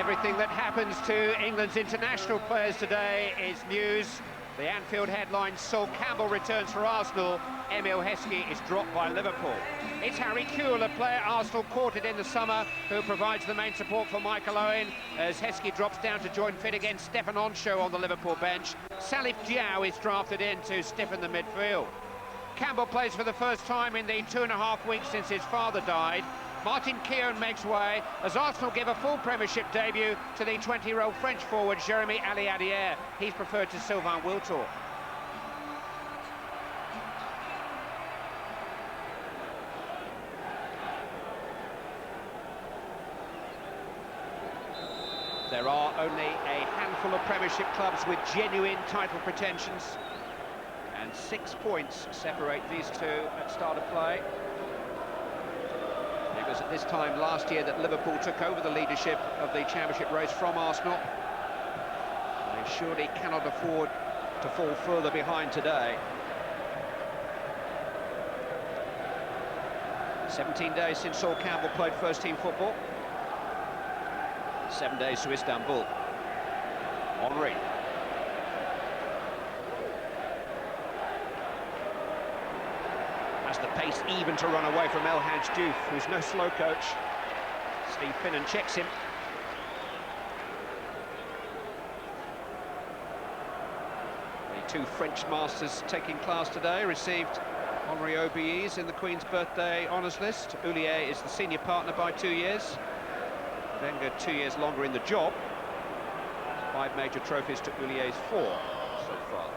Everything that happens to England's international players today is news. The Anfield headlines: Sol Campbell returns for Arsenal. Emile Heskey is dropped by Liverpool. It's Harry Kewell, a player Arsenal courted in the summer, who provides the main support for Michael Owen as Heskey drops down to join fit against Stefan Onsho on the Liverpool bench. Salif Diao is drafted in to stiffen the midfield. Campbell plays for the first time in the 2.5 weeks since his father died. Martin Keown makes way as Arsenal give a full Premiership debut to the 20-year-old French forward Jérémy Aliadière. He's preferred to Sylvain Wiltord. There are only a handful of Premiership clubs with genuine title pretensions, and 6 points separate these two at start of play. It was at this time last year that Liverpool took over the leadership of the Championship race from Arsenal. They surely cannot afford to fall further behind today. 17 days since Sol Campbell played first-team football. 7 days to Istanbul. Henry. Has the pace even to run away from El Hadj Diouf, who's no slow coach. Steve Finnan checks him. The two French masters taking class today received honorary OBEs in the Queen's Birthday Honours List. Houllier is the senior partner by 2 years. Wenger 2 years longer in the job. 5 major trophies to Houlier's 4 so far.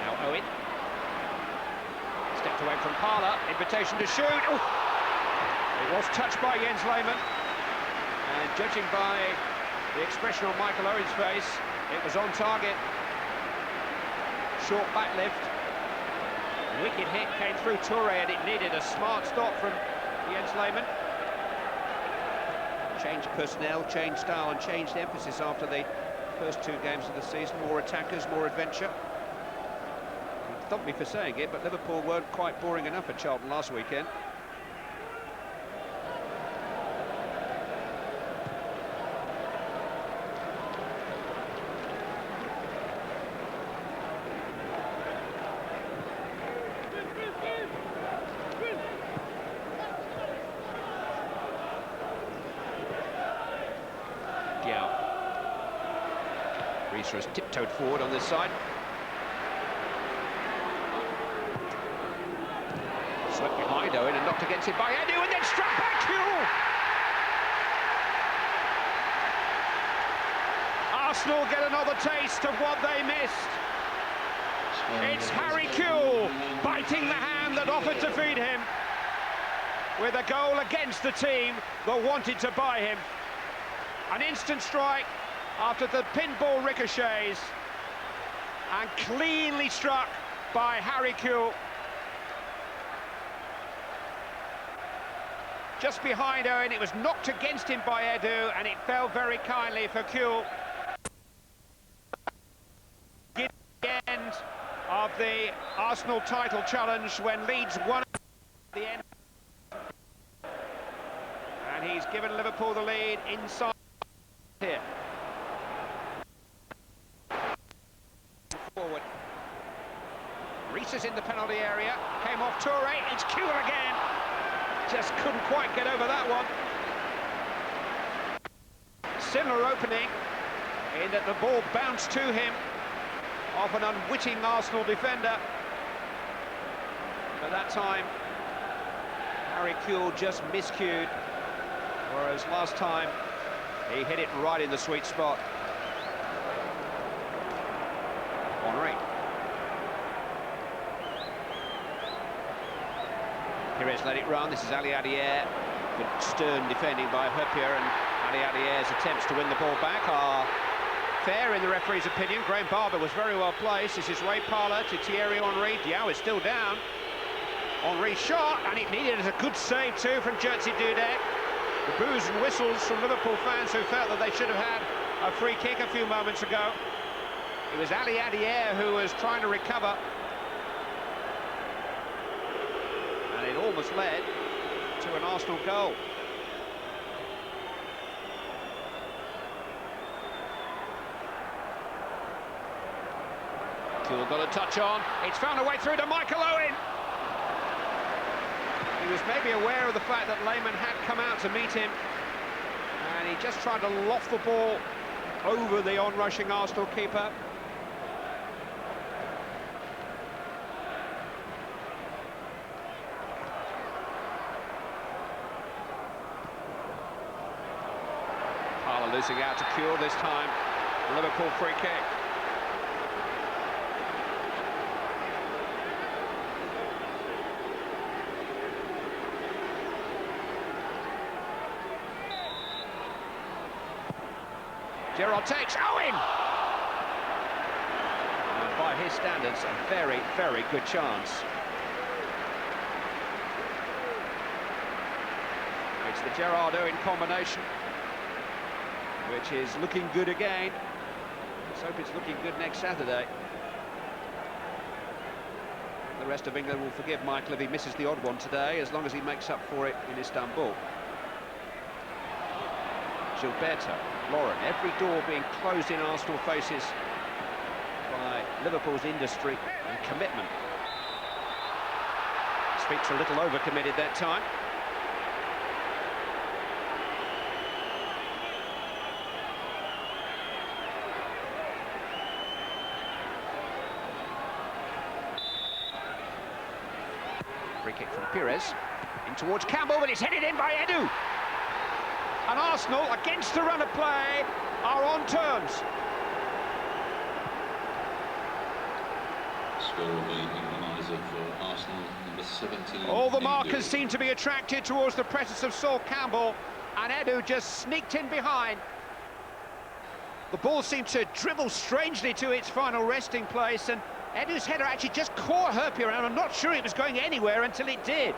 Now Owen. Stepped away from Parler. Invitation to shoot. Ooh. It was touched by Jens Lehmann. And judging by the expression on Michael Owen's face, it was on target. Short back lift. Wicked hit came through Toure, and it needed a smart stop from Jens Lehmann. Changed personnel, changed style and changed emphasis after the first 2 games of the season. More attackers, more adventure. You'd thump me for saying it, but Liverpool weren't quite boring enough at Charlton last weekend. Reece has tiptoed forward on this side. Swept behind Owen and knocked against it by Edu, and then struck by Kewell. Arsenal get another taste of what they missed. It's Harry Kewell biting the hand that offered to feed him, with a goal against the team that wanted to buy him. An instant strike after the pinball ricochets, and cleanly struck by Harry Kewell. Just behind Owen, it was knocked against him by Edu, and it fell very kindly for Kewell. The end of the Arsenal title challenge when Leeds won at the end. And he's given Liverpool the lead inside here. Forward. Reece is in the penalty area, came off Toure, it's Kewell again. Just couldn't quite get over that one. Similar opening in that the ball bounced to him off an unwitting Arsenal defender. But that time, Harry Kewell just miscued, whereas last time he hit it right in the sweet spot. Henry. Perez let it run. This is Aliadière. Good stern defending by Hoppier, and Aliadière's attempts to win the ball back are fair in the referee's opinion. Graham Barber was very well placed. This is Ray Parler to Thierry Henry. Diao is still down. Henry shot, and it needed a good save too from Jerzy Dudek. The boos and whistles from Liverpool fans who felt that they should have had a free kick a few moments ago. It was Aliadière who was trying to recover, and it almost led to an Arsenal goal. Kuhl got a touch on. It's found a way through to Michael Owen. He was maybe aware of the fact that Lehmann had come out to meet him, and he just tried to loft the ball over the on-rushing Arsenal keeper. Losing out to Kuhl this time. Liverpool free kick. Gerrard takes Owen! And by his standards, a very, very good chance. It's the Gerrard-Owen combination, which is looking good again. Let's hope it's looking good next Saturday. The rest of England will forgive Michael if he misses the odd one today, as long as he makes up for it in Istanbul. Gilberto, Lauren, every door being closed in Arsenal faces by Liverpool's industry and commitment. Speaks a little overcommitted that time. Free kick from Pires, in towards Campbell, but it's headed in by Edu. And Arsenal, against the run of play, are on terms. Score of the equaliser for Arsenal, number 17. All the markers seem to be attracted towards the presence of Sol Campbell, and Edu just sneaked in behind. The ball seemed to dribble strangely to its final resting place, and Edu's header actually just caught Herpia, and I'm not sure it was going anywhere until it did.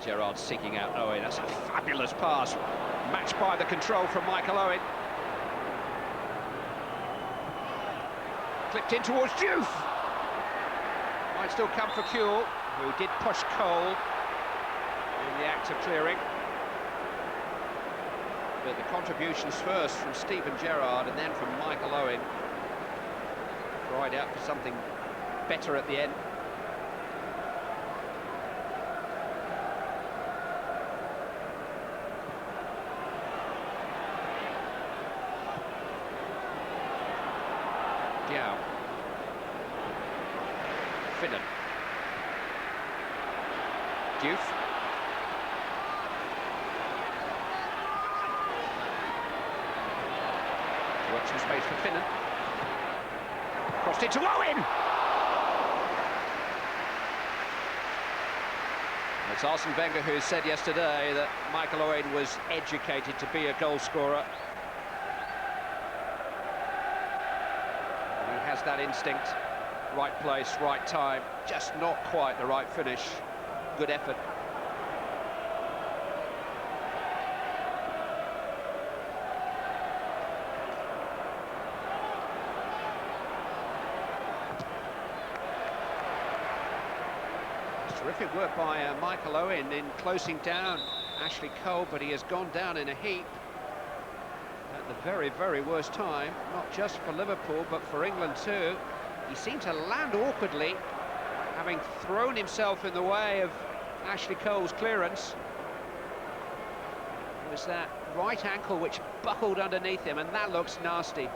Gerrard seeking out Owen. That's a fabulous pass, matched by the control from Michael Owen. Clipped in towards Diouf. Might still come for Kuhl, who did push Cole in the act of clearing. But the contributions first from Steven Gerrard and then from Michael Owen. Cried out for something better at the end. Yeah. Finnan. Diouf. Works some space for Finnan. Crossed it to Owen! It's Arsene Wenger who said yesterday that Michael Owen was educated to be a goal scorer. Has that instinct, right place, right time, just not quite the right finish. Good effort. Terrific work by Michael Owen in closing down Ashley Cole, but he has gone down in a heap at the very, very worst time, not just for Liverpool, but for England too. He seemed to land awkwardly, having thrown himself in the way of Ashley Cole's clearance. It was that right ankle which buckled underneath him, and that looks nasty.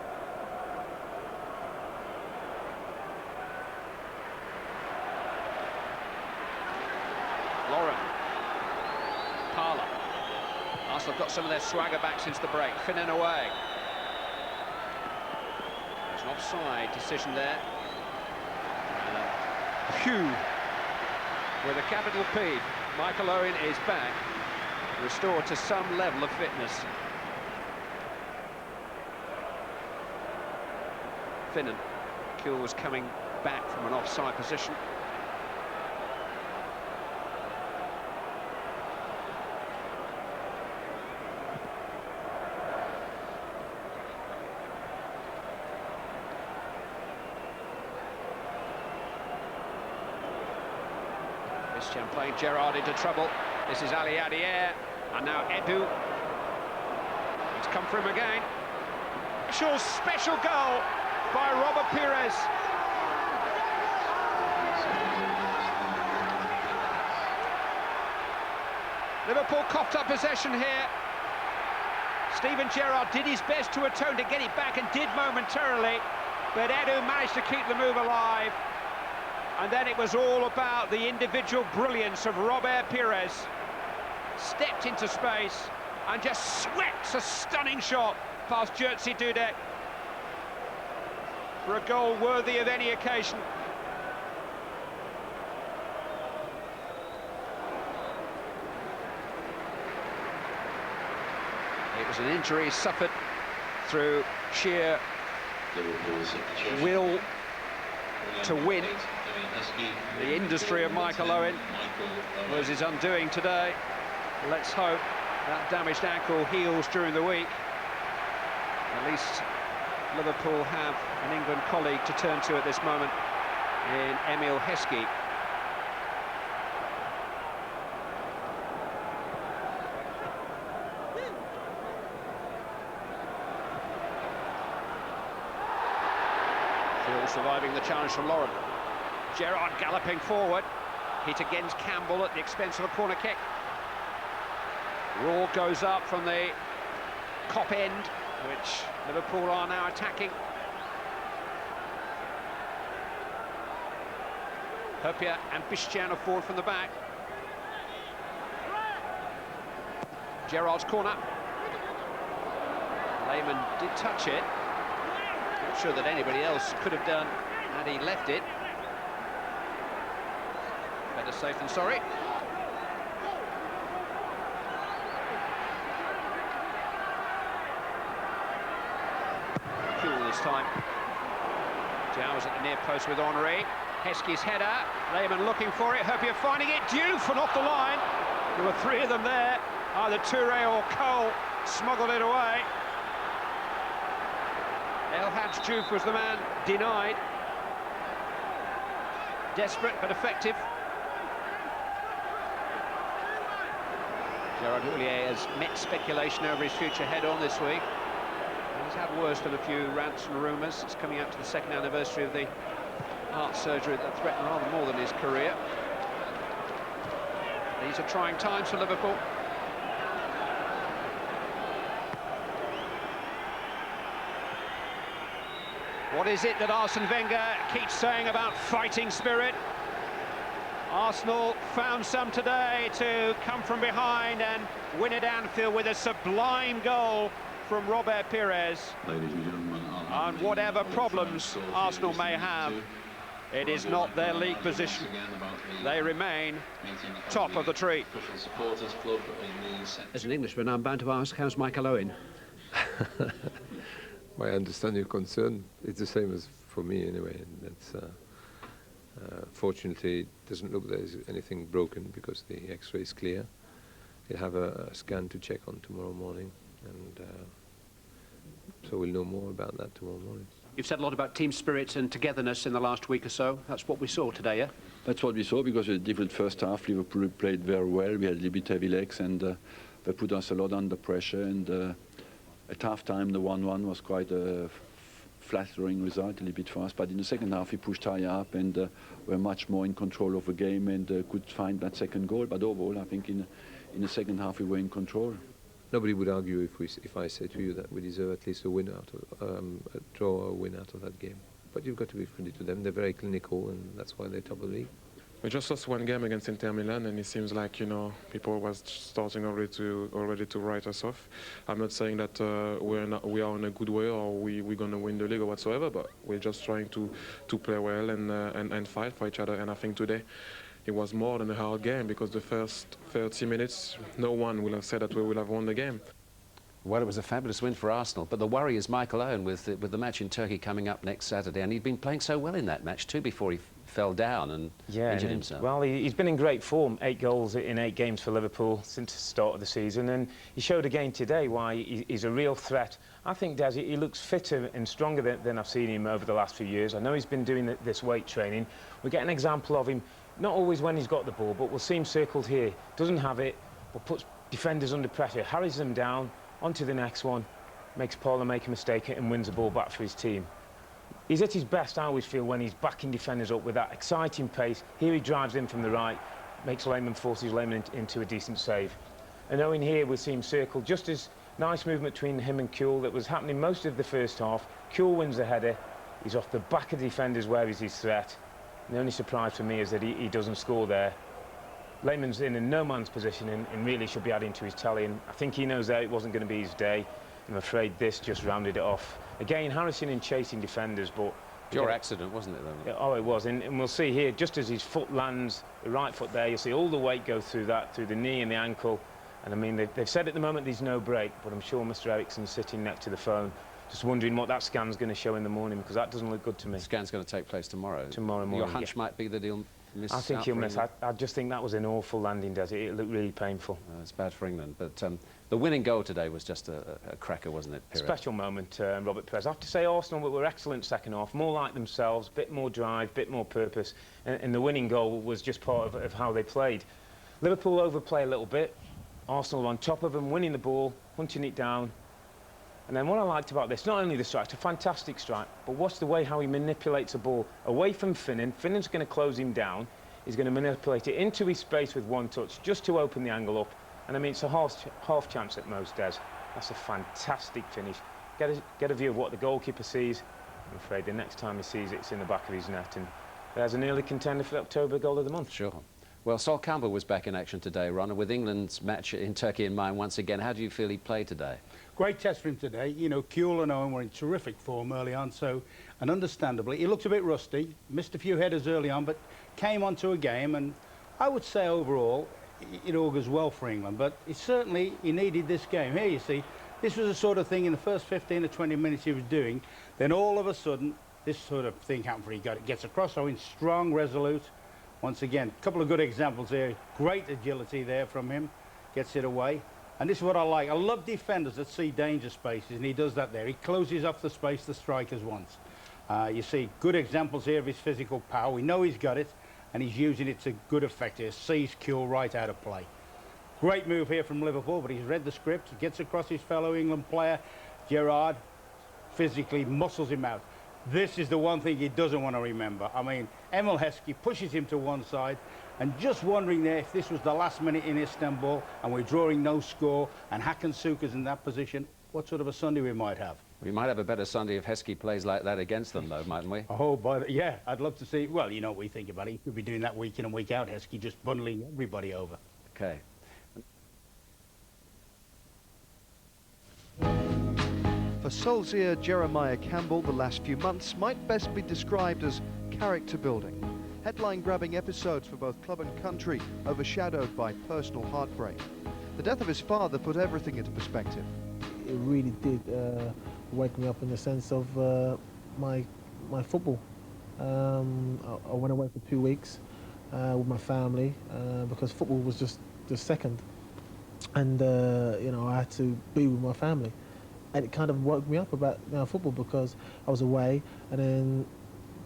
Lauren. Parlour. Arsenal have got some of their swagger back since the break. Finnan away. There's an offside decision there. Phew. With a capital P. Michael Owen is back, restored to some level of fitness. Finnan. Kuhl was coming back from an offside position. Christian playing Gerrard into trouble. This is Ali Adier, and now Edu. He's come for him again. Special goal by Robert Pires. Liverpool coughed up possession here. Steven Gerrard did his best to atone to get it back and did momentarily, but Edu managed to keep the move alive. And then it was all about the individual brilliance of Robert Pires. Stepped into space and just swept a stunning shot past Jerzy Dudek for a goal worthy of any occasion. It was an injury suffered through sheer will to win. The industry of Michael Owen was his undoing today. Let's hope that damaged ankle heals during the week. At least Liverpool have an England colleague to turn to at this moment in Emil Heskey. Surviving the challenge from Lauren. Gerrard galloping forward. Hit against Campbell at the expense of a corner kick. Raw goes up from the Kop end, which Liverpool are now attacking. Hopia and Bistian are forward from the back. Gerrard's corner. Lehmann did touch it. Not sure that anybody else could have done had he left it. Better safe than sorry. Cool this time. Jowers at the near post with Henry. Heskey's header. Lehmann looking for it. Hopia finding it. Diouf and off the line. There were three of them there. Either Touré or Cole smuggled it away. El Hadj Diouf was the man denied. Desperate but effective. Gerard Houllier has met speculation over his future head-on this week. He's had worse than a few rants and rumours. It's coming up to the second anniversary of the heart surgery that threatened rather more than his career. These are trying times for Liverpool. What is it that Arsene Wenger keeps saying about fighting spirit? Arsenal found some today to come from behind and win at Anfield with a sublime goal from Robert Pires. And whatever problems Arsenal may have, it is not their league position. They remain top of the tree. As an Englishman, I'm bound to ask, how's Michael Owen? I understand your concern. It's the same as for me anyway. And that's, fortunately, it doesn't look there's anything broken because the X-ray is clear. He'll have a scan to check on tomorrow morning, and so we'll know more about that tomorrow morning. You've said a lot about team spirit and togetherness in the last week or so. That's what we saw today, yeah? That's what we saw, because a different first half. Liverpool played very well. We had a little bit heavy legs, and they put us a lot under pressure. And at half-time, the 1-1 was quite a flattering result, a little bit for us. But in the second half, we pushed higher up and were much more in control of the game and could find that second goal. But overall, I think in the second half, we were in control. Nobody would argue if I say to you that we deserve at least a win out of a draw or a win out of that game. But you've got to be friendly to them. They're very clinical, and that's why they're top of the league. We just lost one game against Inter Milan, and it seems like, you know, people was starting already to write us off. I'm not saying that we are on a good way or we're going to win the league or whatsoever, but we're just trying to play well and fight for each other. And I think today it was more than a hard game, because the first 30 minutes, no one will have said that we will have won the game. Well, it was a fabulous win for Arsenal, but the worry is Michael Owen with the match in Turkey coming up next Saturday, and he'd been playing so well in that match too before he fell down and injured himself. Well, he's been in great form. 8 goals in 8 games for Liverpool since the start of the season, and he showed again today why he's a real threat. I think, Des, he looks fitter and stronger than I've seen him over the last few years. I know he's been doing this weight training. We get an example of him not always when he's got the ball, but we'll see him circled here. Doesn't have it, but puts defenders under pressure, harries them down, onto the next one, makes Paula make a mistake and wins the ball back for his team. He's at his best, I always feel, when he's backing defenders up with that exciting pace. Here he drives in from the right, forces Lehmann into a decent save. And Owen here, we'll see him circled, just as nice movement between him and Kuhl that was happening most of the first half. Kuhl wins the header, he's off the back of the defenders where is his threat. And the only surprise for me is that he doesn't score there. Lehmann's in a no man's position and really should be adding to his tally, and I think he knows that it wasn't going to be his day. I'm afraid this just rounded it off. Again, harrison and chasing defenders, but... Pure accident, wasn't it, though? Yeah, oh, it was, and we'll see here, just as his foot lands, the right foot there, you'll see all the weight go through that, through the knee and the ankle. And I mean, they've said at the moment there's no break, but I'm sure Mr. Ericsson's sitting next to the phone, just wondering what that scan's going to show in the morning, because that doesn't look good to me. The scan's going to take place tomorrow. Tomorrow morning. Your hunch might be that he'll miss. I think he'll miss. I just think that was an awful landing, Des. It looked really painful. It's bad for England, but the winning goal today was just a cracker, wasn't it, Pirro? Special moment, Robert Perez. I have to say Arsenal were excellent second half, more like themselves, bit more drive, bit more purpose, and the winning goal was just part of how they played. Liverpool overplay a little bit, Arsenal on top of them, winning the ball, hunting it down. And then what I liked about this, not only the strike, it's a fantastic strike, but watch the way how he manipulates the ball away from Finnan. Finnan's going to close him down. He's going to manipulate it into his space with one touch, just to open the angle up. And I mean, it's a half chance at most, Des. That's a fantastic finish. Get a view of what the goalkeeper sees. I'm afraid the next time he sees it, it's in the back of his net. And there's an early contender for the October goal of the month. Sure. Well, Sol Campbell was back in action today, Ron, and with England's match in Turkey in mind once again, how do you feel he played today? Great test for him today. You know, Kuhl and Owen were in terrific form early on, and understandably, he looked a bit rusty, missed a few headers early on, but came onto a game, and I would say overall, it augurs well for England, but he needed this game. Here you see, this was the sort of thing in the first 15 or 20 minutes he was doing, then all of a sudden, this sort of thing happened for him. Gets across, Owen, strong, resolute. Once again, a couple of good examples there. Great agility there from him. Gets it away. And this is what I like. I love defenders that see danger spaces, and he does that there. He closes off the space the strikers want. You see good examples here of his physical power. We know he's got it, and he's using it to good effect here. Sees Kuhl right out of play. Great move here from Liverpool, but he's read the script. He gets across his fellow England player, Gerrard, physically muscles him out. This is the one thing he doesn't want to remember. I mean, Emil Heskey pushes him to one side, and just wondering there if this was the last minute in Istanbul and we're drawing no score and Hakan Suka's in that position, what sort of a Sunday we might have. We might have a better Sunday if Heskey plays like that against them, though, mightn't we? Oh, but yeah, I'd love to see. Well, you know what we think about it. He could be doing that week in and week out, Heskey, just bundling everybody over. Okay. For Solskjaer Jeremiah Campbell, the last few months might best be described as character building. Headline-grabbing episodes for both club and country, overshadowed by personal heartbreak. The death of his father put everything into perspective. It really did wake me up in the sense of my football. I went away for 2 weeks with my family because football was just second, and you know, I had to be with my family. And it kind of woke me up about football because I was away, and then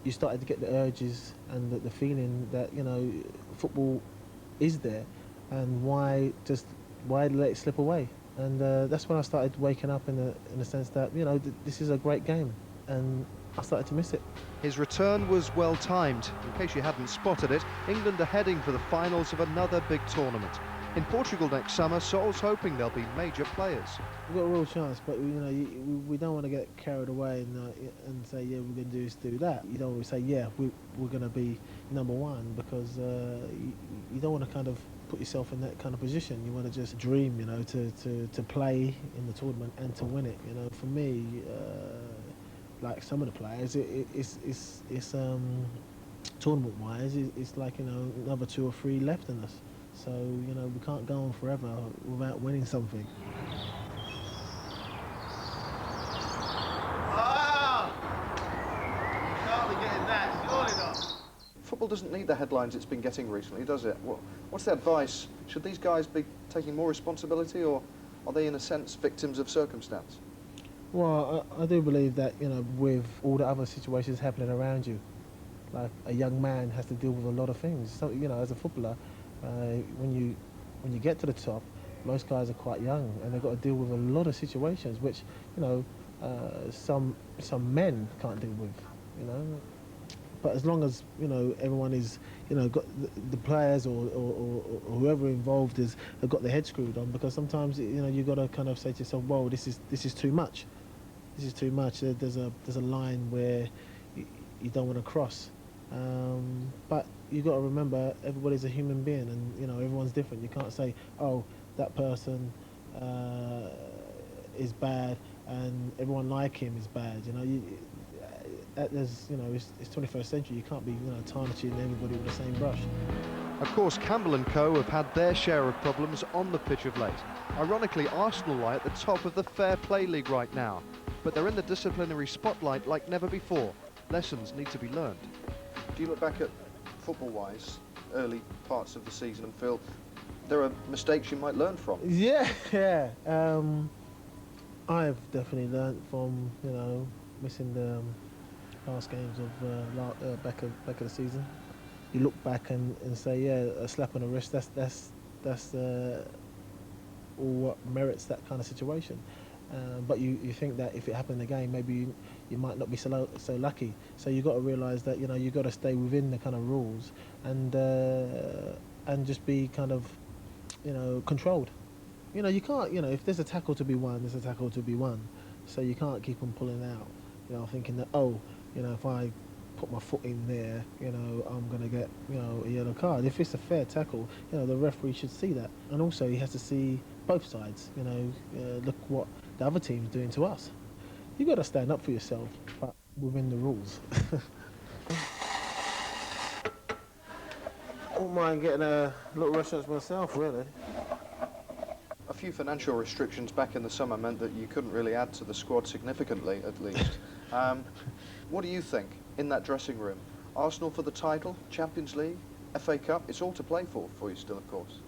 you started to get the urges and the feeling that, you know, football is there, and why let it slip away? And that's when I started waking up in the sense that, you know, this is a great game, and I started to miss it. His return was well timed. In case you hadn't spotted it, England are heading for the finals of another big tournament. In Portugal next summer, Sol's hoping there'll be major players. We've got a real chance, but you know, we don't want to get carried away and say, yeah, we're going to do this, do that. You don't want to say, yeah, we're going to be #1, because you don't want to kind of put yourself in that kind of position. You want to just dream, you know, to play in the tournament and to win it. You know, for me, like some of the players, it's tournament-wise, it's like, you know, another 2 or 3 left in us. So, you know, we can't go on forever without winning something. Football doesn't need the headlines it's been getting recently, does it? What's the advice? Should these guys be taking more responsibility, or are they, in a sense, victims of circumstance? Well, I do believe that, you know, with all the other situations happening around you, like a young man has to deal with a lot of things. So, you know, as a footballer, when you get to the top, most guys are quite young and they've got to deal with a lot of situations which, you know, some men can't deal with, you know. But as long as, you know, everyone is, you know, got the players or whoever involved have got their head screwed on, because sometimes, you know, you've got to kind of say to yourself, whoa, this is too much. This is too much. There's a line where you don't want to cross. But you've got to remember, everybody's a human being, and, you know, everyone's different. You can't say, oh, that person is bad and everyone like him is bad. You know, there's, you know, it's 21st century. You can't be, you know, tarnishing everybody with the same brush. Of course, Campbell and co have had their share of problems on the pitch of late. Ironically, Arsenal lie at the top of the Fair Play League right now, but they're in the disciplinary spotlight like never before. Lessons need to be learned. Do you look back at, football-wise, early parts of the season and feel there are mistakes you might learn from? Yeah, yeah. I've definitely learned from, you know, missing the last games of back of the season. You look back and say, yeah, a slap on the wrist. That's all what merits that kind of situation. But you think that if it happened again, maybe you might not be so lucky. So you've got to realise that, you know, you've got to stay within the kind of rules and just be kind of, you know, controlled. You know, you can't, you know, if there's a tackle to be won, there's a tackle to be won. So you can't keep on pulling out, you know, thinking that, oh, you know, if I put my foot in there, you know, I'm going to get, you know, a yellow card. If it's a fair tackle, you know, the referee should see that. And also he has to see both sides, you know, look what the other team's doing to us. You've got to stand up for yourself, but within the rules. I don't mind getting a little restaurant myself, really. A few financial restrictions back in the summer meant that you couldn't really add to the squad significantly, at least. What do you think in that dressing room? Arsenal for the title, Champions League, FA Cup, it's all to play for you still, of course.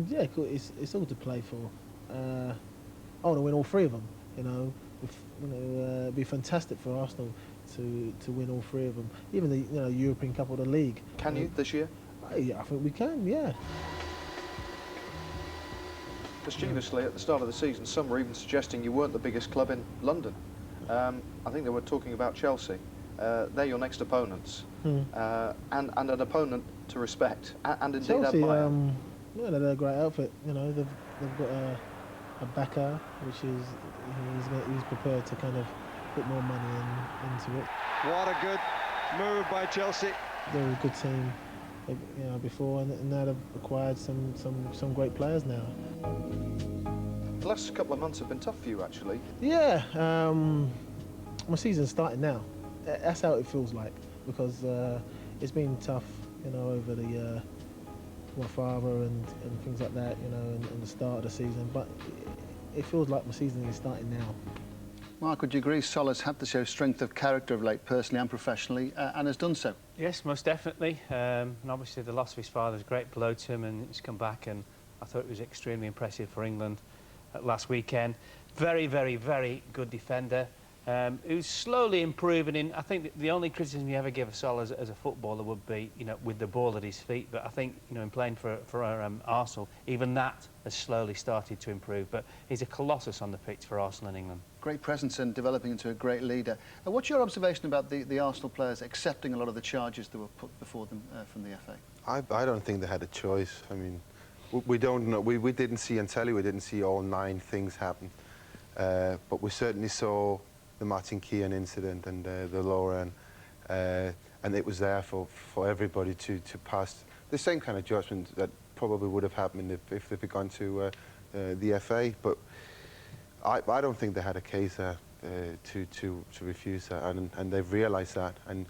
Yeah, it's all to play for. I want to win all three of them, you know. It'd be fantastic for Arsenal to win all three of them, even the, you know, European Cup or the league. Can you this year? Yeah, I think we can, yeah. Mischievously, at the start of the season, some were even suggesting you weren't the biggest club in London. I think they were talking about Chelsea. They're your next opponents, and an opponent to respect, and indeed Chelsea, admire. yeah, they're a great outfit. You know, they've got a backer, which is he's prepared to kind of put more money into it. What a good move by Chelsea. They were a good team, you know, before, and now they've acquired some great players now. The last couple of months have been tough for you, actually. Yeah, my season's starting now. That's how it feels like, because it's been tough, you know, over the my father and things like that, you know, and the start of the season. But it feels like my season is starting now. Mark, would you agree Sol has had to show strength of character of late, personally and professionally, and has done so? Yes, most definitely. And obviously the loss of his father is a great blow to him, and he's come back, and I thought it was extremely impressive for England last weekend. Very, very, very good defender. Who's slowly improving in. I think the only criticism you ever give a Sol as a footballer would be, you know, with the ball at his feet. But I think, you know, in playing for Arsenal, even that has slowly started to improve. But he's a colossus on the pitch for Arsenal and England. Great presence and developing into a great leader. What's your observation about the Arsenal players accepting a lot of the charges that were put before them from the FA? I don't think they had a choice. I mean, we don't know. We didn't see on telly. We didn't see all 9 things happen, but we certainly saw the Martin Keown incident and the Lauren, and it was there for everybody to pass the same kind of judgment that probably would have happened if they'd gone to the FA. But I don't think they had a case to refuse that, and they've realised that. And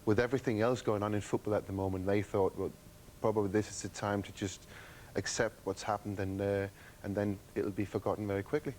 with everything else going on in football at the moment, they thought, well, probably this is the time to just accept what's happened, and then it'll be forgotten very quickly.